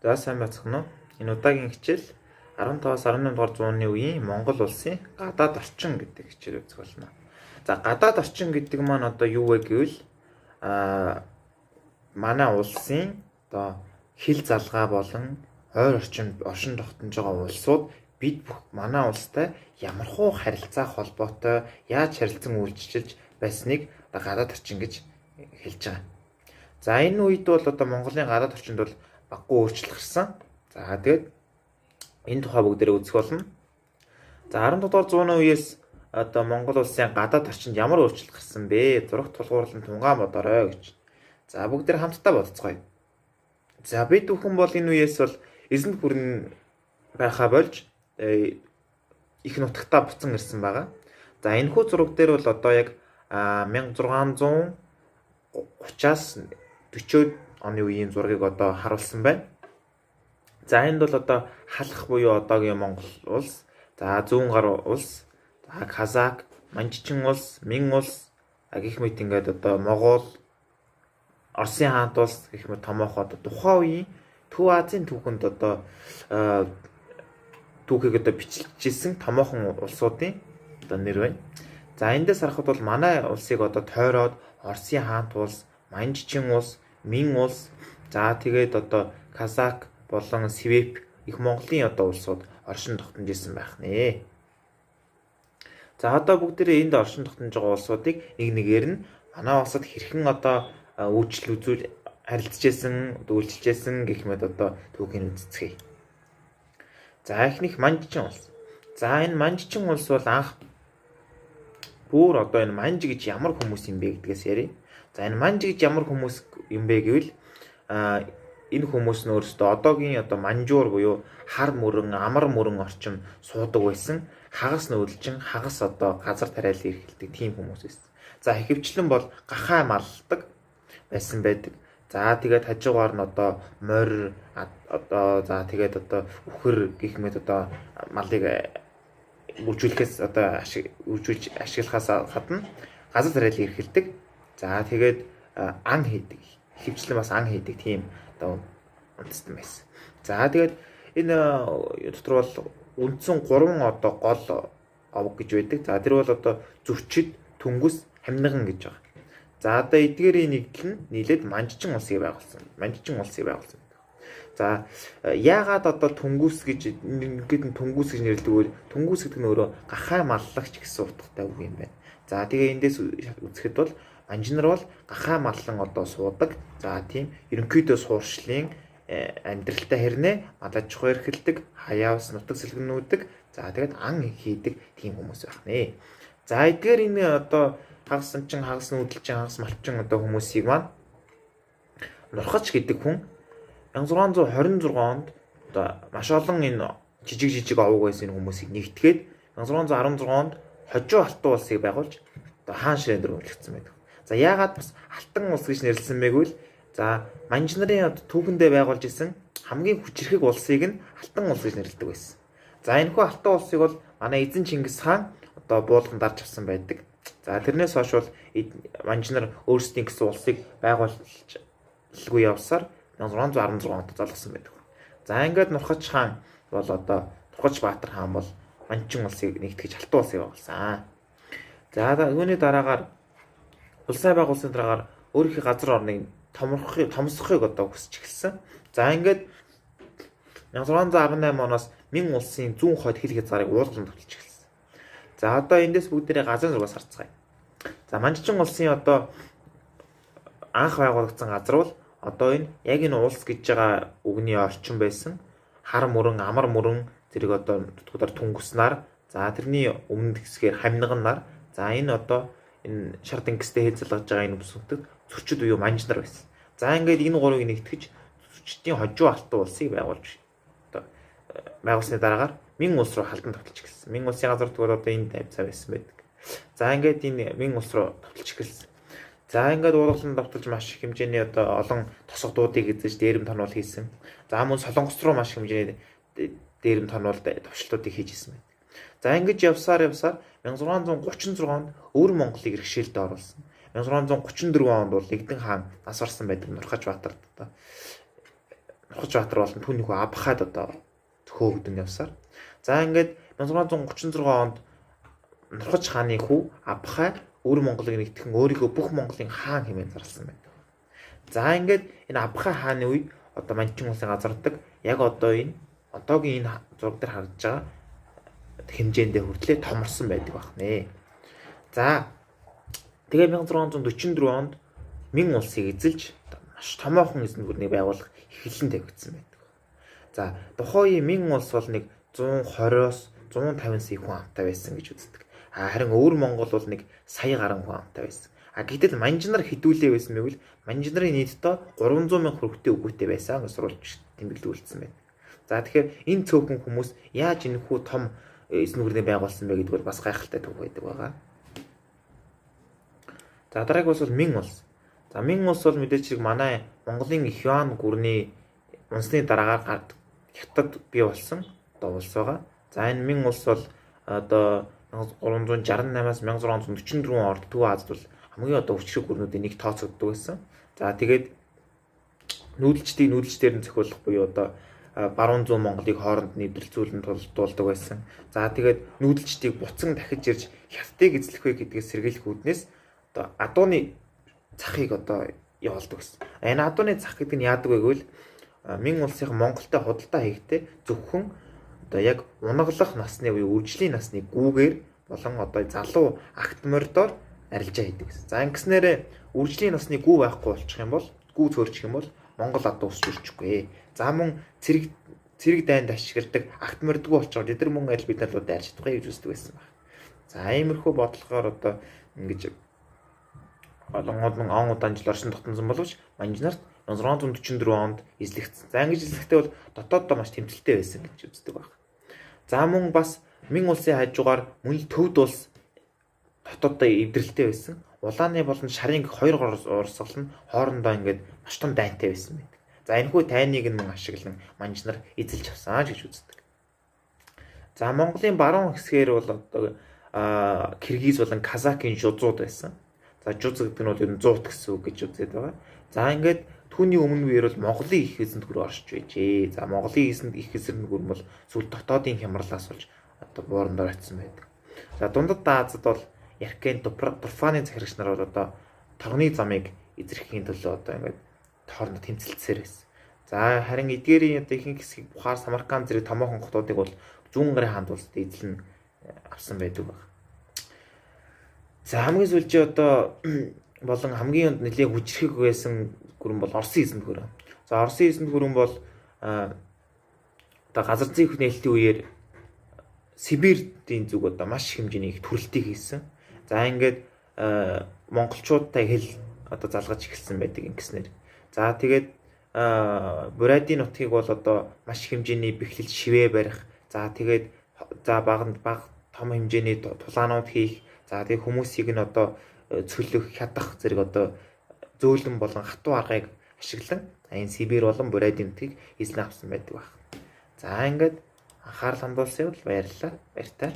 За сайн байцгаана уу? Энэ удаагийн хичээл 15-аас 18 дугаар зууны үеийн Монгол улсын гадаад орчин гэдэг хичээл үзэх болно. За гадаад орчин гэдэг маань одоо юу вэ гэвэл манай улсын одоо хил залгаа болон ойр оршин тогтнож байгаа улсууд бид бүх манай улстай ямархуу харилцаа холбоотой яаж харилцан үйлчилж байсныг одоо гадаад орчин гэж хэлж байгаа. За энэ үед бол одоо Монголын гадаад орчинд бол баггүй өөрчлөлт гарсан. За тэгээд энэ тухай бүгдээрээ үзэх болно. За 17 дугаар зууны үеэс одоо Монгол улсын гадаад орчинд ямар өөрчлөлт гарсан бэ? Зураг тулгуурлан тунгаан бодорой гэж. За бүгдээр хамтдаа бодцгоё. За бид бүхэн бол энэ үеэс бол эзэнт гүрэн байхаа болж их нутагтаа буцан ирсэн байгаа. За энэхүү зураг дээр бол одоо яг 1630-аас 40 оны үеийн зургийг одоо харуулсан байна. За энд бол одоо халах буюу одоогийн Монгол улс, за зүүн гар улс, за Казак, Манжичин улс, Мин улс гэх мэт ингээд одоо Могол, Оросын хаант улс гэх мэт томоох одоо тухайн үеийн Төв Азийн түүхэнд одоо түүхийг одоо бичлэжсэн томоохон улсуудын одоо нэр байна. За эндээс харахад бол манай улсыг одоо тойроод Оросын хаант улс, Манжичин улс, Мин улс, за тэгээд одоо Казак болон Свеп их Монголын одоо улсууд оршин тогтнож исэн байх нэ. За одоо бүгдээрээ энд оршин тогтнож байгаа улсуудыг нэг нэгээр нь манай улсад хэрхэн одоо үйлчлэл үзүүл харилцажсэн, үйлчилжсэн гэх мэт одоо түүхийг үзцгээе. За эхнийх Манжичин улс. За энэ Манжичин улс бол анх бүр одоо энэ Манж гэж ямар хүмүүс юм бэ гэдгээс ярив. За энэ Манж гэж ямар хүмүүс юм бэ гэвэл энэ хүмүүс нь өөрсдөө одоогийн одоо манжуур буюу хар мөрөн, амар мөрөн орчим суудаг байсан. Хагас нүүдэлжин, хагас одоо газар тариалан эрхэлдэг тийм хүмүүс байсан. За ихэвчлэн бол гахаа малдаг байсан байдаг. За тэгээд хажуугаар нь одоо морь одоо за тэгээд одоо үхэр гэх мэт одоо малыг үржүүлэхээс одоо үржүүлж ашиглахаас гадна газар тариалан эрхэлдэг. За тэгээд ан хийдэг. Ихэвчлэн бас ан хийдэг тийм одоо үндэстэн байсан. За тэгээд энэ дотор бол үндсэн 3 одоо гол овог гэж байдаг. За тэр бол одоо зөрчид, түнгус, хамниган гэж байгаа. За одоо эдгээрийн нэгдэл нь нийлээд Манжичин улсыг байгуулсан. Манжичин улсыг байгуулсан. За яагаад одоо түнгус гэж ингээд түнгус гэж нэрлэдэг вэ? Түнгус гэдэг нь өөрөө гахаа маллагч гэсэн утгатай үг юм байна. За тэгээ эндээс үзэхэд бол манжинар бол гахаа маллан одоо суудаг. За тийм ерөнхийдөө сууршлын амьдралтай хэрнээ малаж чухал эрхэлдэг, хаяас нутаг сэлгэнүүдэг. За тэгээд ан хийдэг тийм хүмүүс байх нэ. За эдгээр энэ одоо хагасанчин, хагас нүүдэлчин, хагас малчин одоо хүмүүсийг маань Нурхач гэдэг хүн 1626 онд одоо маш олон энэ жижиг овог байсан хүмүүсийг нэгтгээд 1616 онд Хожуу Алтан улсыг байгуулж одоо хаан ширээн дээр үлдсэн байдаг. За яагаад бас Алтан улс гэж нэрлсэн бэ гэвэл за манж нарын түүхэндээ байгуулж исэн хамгийн хүчирхэг улсыг нь Алтан улс гэж нэрлэдэг байсан. За энэхүү Алтан улсыг бол манай эзэн Чингис хаан одоо буулган дарж авсан байдаг. За тэрнээс хойш бол манж нар өөрсдийн гэсэн улсыг байгуулж явсаар 1616 онд залгасан байдаг. За ингээд Нурхач хаан бол одоо Нурхач Баатар хаан бол Манжичин улсыг нэгтгэж Алтан улсыг байгуулсан. За үүний дараагаар улсаа байгуулсан дараагаар өөрийнхөө газар орныг томсохыг одоо хүсэж эхэлсэн. За ингээд 1618 оноос Мин улсын зүүн хойд хил хязгаарыг уулгалан тогтолж эхэлсэн. За одоо эндээс бүгдээрээ газрын зургаас харцгаая. За Манжичин улсын одоо анх байгуулагдсан газар бол одоо энэ яг энэ улс гэж байгаа үгний орчин байсан. Хар мөрөн, амар мөрөн зэрэг одоо нутгуудаар түнгуснаар, за тэрний өмнөд хэсгээр хамниган нар, за энэ одоо энэ шар тэнгистэй хэд залгаж байгаа энэ бүсгүнтэд зөрчид буюу манжнар байсан. За ингээд энэ гурыг нэгтгэж зөрчидийн Хожуу Алтан улсыг байгуулж одоо байгуулсны дараагаар Мин улс руу халдан тогтолж эхэлсэн. Мин улсын газар тэгвэл одоо энэ тавьцаа байсан байдаг. За ингээд энэ Мин улс руу тогтолж эхэлсэн. За ингээд уулгалан давталж маш их хэмжээний одоо олон тосгодуудыг эзэж дээрэм тонол хийсэн. За мөн Солонгос руу маш хэмжээний дээрэм тонол товчлуудыг хийж исэн байдаг. За ингэж явсаар 1636 онд өвөр Монголыг иргэшээлд оруулсан. 1634 онд бол Лэгдэн хаан нас барсан байдаг Нурхач Баатарт одоо Нурхажбаатар болон түүний хүү Абхад одоо хөөгдөн явсаар. За ингээд 1636 онд Нурхаж хааны хүү Абхай өвөр Монголыг нэгтгэн өөрийгөө бүх Монголын хаан хэмээн зарласан байдаг. За ингээд энэ Абхай хааны үед одоо Манчин улсын газардаг яг одоо энэ одоогийн энэ зураг дээр харж байгаа хэмжээндээ хүртлээр томорсон байдаг байна. За тэгээ 1644 онд Мин улсыг эзэлж маш томоохон эзэн гүрнийг байгуулах эхлэн тавигдсан байдаг. За тухайн үеийн Мин улс бол нэг 120-оос 150 сая хүн амтай байсан гэж үздэг. Харин өвөр Монгол бол нэг сая гаруй хүн амтай байсан. Гэтэл манжнар хідүүлээ байсан мэвэл манжнарын нийтдээ 300 мянга хүрэхтэй үгүйтэй байсан гэж сурвалж тэмдэглүүлсэн байна. За тэгэхээр энэ цөөхөн хүмүүс яаж энэхүү том эзэн гүрнийг байгуулсан бэ гэдэг бол бас гайхалтай төв байдаг байгаа. За дараагийн улс бол Мин улс. За Мин улс бол мэдээж хэрэг манай Монголын их Юан гүрний унсны дараагаар хятад бий болсон одоо улс байгаа. За энэ Мин улс бол одоо 1368-аас 1644 онд Төв Азад бол хамгийн одоо хүчрэг гүрнүүдийн нэг тооцогддог байсан. За тэгээд нүүдэлчдээр нь зохиолох буюу одоо баруун зүүн Монголыг хооронд нэвтрэлцүүлэн тулдуулдаг байсан. За тэгээд нүүдэлчдийг буцан дахиж ирж хятадыг эзлэх вэ гэдгээс сэргийлэх үүднээс одоо адууны захыг одоо явуулдаг байсан. Энэ адууны зах гэдэг нь яадаг вэ гэвэл Мин улсын Монголтой худалдаа хийхдээ зөвхөн одоо яг унаглах насны буюу үржлийн насны гүүгээр болон одоо залуу агт мордоор арилжаа хийдэг гэсэн. За ингэснээр үржлийн насны гүү байхгүй болчих юм бол гүү цөөрчих юм бол Монгол адуу өсч үржихгүй. За мөн цэрэг дайнд ашигладаг агт мордгүй болчиход эдгээр мөн аль бид нар руу дайрч чадахгүй гэж үздэг байсан байна. За иймэрхүү бодлогоор одоо ингэж олон он удаан жил оршин тогтносон боловч манжнарт 1644 онд эзлэгдсэн. За ингэж эзлэхдээ бол дотооддоо маш тэмцэлтэй байсан гэж үздэг байна. За мөн бас Мин улсын хажуугаар мөн Төвд улс дотооддоо эвдрэлтэй байсан. Улааны болон шарын хоёр урсгал нь хоорондоо ингээд маш том дайнтай байсан байдаг. За энэхүү тайныг нь мөн ашиглан манжнар эзэлж авсан гэж үздэг. За Монголын баруун хэсгээр бол одоо Киргиз болон Казакийн жузууд байсан. За жуз гэдэг нь бол ер нь 100 гэсэн үг гэж үздэг байгаа. За ингээд түүний өмнө үеэр бол Монголын их эзэнт гүр орж байжээ. За Монголын их эзэнт гүр бол сүүл дотоодын хямралаас болж одоо буурандаар очсон байдаг. За дундад Азад бол Яркэн Турфаны захирагч нар бол одоо торгоны замыг эзэрхийн төлөө одоо ингээд хоорондоо тэмцэлцсээр байсан. За харин эдгээрийн одоо ихэнх хэсгийг Бухар, Самарканд зэрэг томоохон хотуудыг бол зүүн гарын хаанд улсад эзлэн авсан байдаг байна. За хамгийн сүүлчээ одоо болон хамгийн нэлээд хүчрэг байсан гүрэн бол Оросын эзэнт гүрэн. За Оросын эзэнт гүрэн бол одоо газар зүйн нээлтийн үеэр Сибирийн зүг одоо маш хэмжээний их төрөлтийг хийсэн. За ингээд монголчуудтай хэл одоо залгаж эхэлсэн байдаг ингэснээр. За тэгээд Бурадын нутгийг бол одоо маш хэмжээний бэхлэл шивээ барих. За тэгээд баг том хэмжээний тулаанууд хийх. За тэгээд хүмүүсийг нь одоо цөлөх, хядах зэрэг одоо зөөлөн болон хатуу аргыг ашиглан энэ Сибирь болон Бурадын нутгийг эзлэн авсан байдаг баг. За ингээд анхаарал хандуулсан бол баярлалаа. Баяртай.